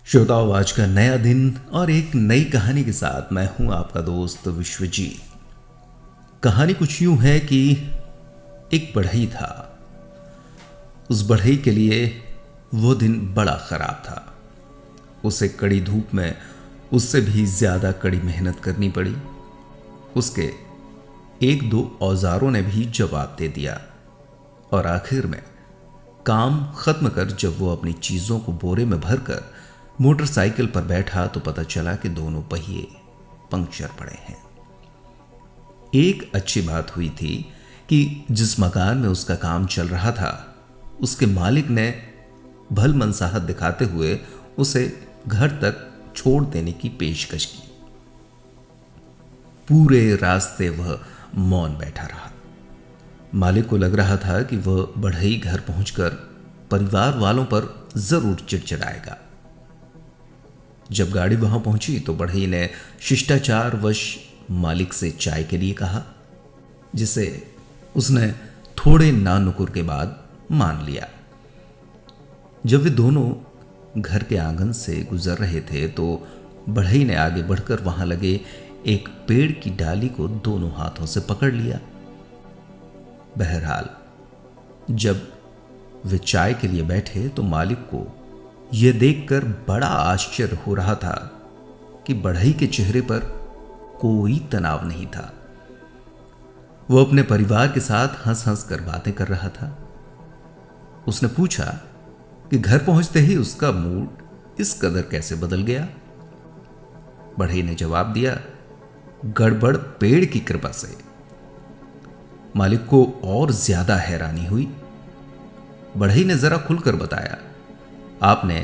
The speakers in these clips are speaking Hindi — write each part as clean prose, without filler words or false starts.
श्रोताओं, आज का नया दिन और एक नई कहानी के साथ मैं हूं आपका दोस्त विश्वजीत। कहानी कुछ यूं है कि एक बढ़ई था। उस बढ़ई के लिए वो दिन बड़ा खराब था। उसे कड़ी धूप में उससे भी ज्यादा कड़ी मेहनत करनी पड़ी। उसके एक दो औजारों ने भी जवाब दे दिया और आखिर में काम खत्म कर जब वो अपनी चीजों को बोरे में भरकर मोटरसाइकिल पर बैठा तो पता चला कि दोनों पहिए पंक्चर पड़े हैं। एक अच्छी बात हुई थी कि जिस मकान में उसका काम चल रहा था, उसके मालिक ने भल मनसाहत दिखाते हुए उसे घर तक छोड़ देने की पेशकश की। पूरे रास्ते वह मौन बैठा रहा। मालिक को लग रहा था कि वह बढ़ई घर पहुंचकर परिवार वालों पर जरूर चिड़चिड़ाएगा। जब गाड़ी वहां पहुंची तो बढ़ई ने शिष्टाचार वश मालिक से चाय के लिए कहा, जिसे उसने थोड़े नानुकुर के बाद मान लिया। जब वे दोनों घर के आंगन से गुजर रहे थे तो बढ़ई ने आगे बढ़कर वहां लगे एक पेड़ की डाली को दोनों हाथों से पकड़ लिया। बहरहाल जब वे चाय के लिए बैठे तो मालिक को यह देखकर बड़ा आश्चर्य हो रहा था कि बढ़ई के चेहरे पर कोई तनाव नहीं था। वो अपने परिवार के साथ हंस हंस कर बातें कर रहा था। उसने पूछा कि घर पहुंचते ही उसका मूड इस कदर कैसे बदल गया। बढ़ई ने जवाब दिया, गड़बड़ पेड़ की कृपा से। मालिक को और ज्यादा हैरानी हुई। बढ़ई ने जरा खुलकर बताया, आपने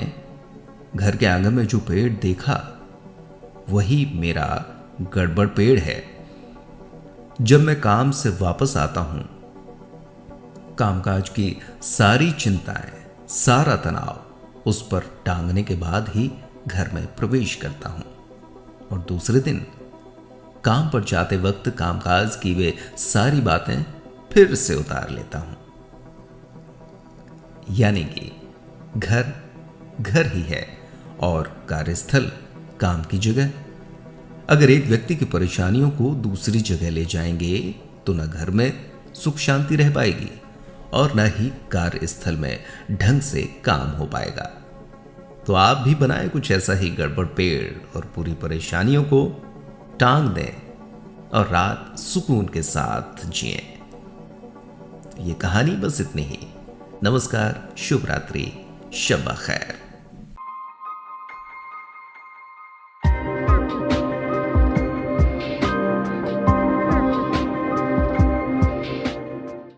घर के आंगन में जो पेड़ देखा वही मेरा गड़बड़ पेड़ है। जब मैं काम से वापस आता हूं, कामकाज की सारी चिंताएं, सारा तनाव उस पर टांगने के बाद ही घर में प्रवेश करता हूं और दूसरे दिन काम पर जाते वक्त कामकाज की वे सारी बातें फिर से उतार लेता हूं। यानी कि घर घर ही है और कार्यस्थल काम की जगह। अगर एक व्यक्ति की परेशानियों को दूसरी जगह ले जाएंगे तो न घर में सुख शांति रह पाएगी और न ही कार्यस्थल में ढंग से काम हो पाएगा। तो आप भी बनाएं कुछ ऐसा ही गड़बड़ पेड़ और पूरी परेशानियों को टांग दें और रात सुकून के साथ जिएं। ये कहानी बस इतनी ही। नमस्कार, शुभ रात्रि, शब खैर।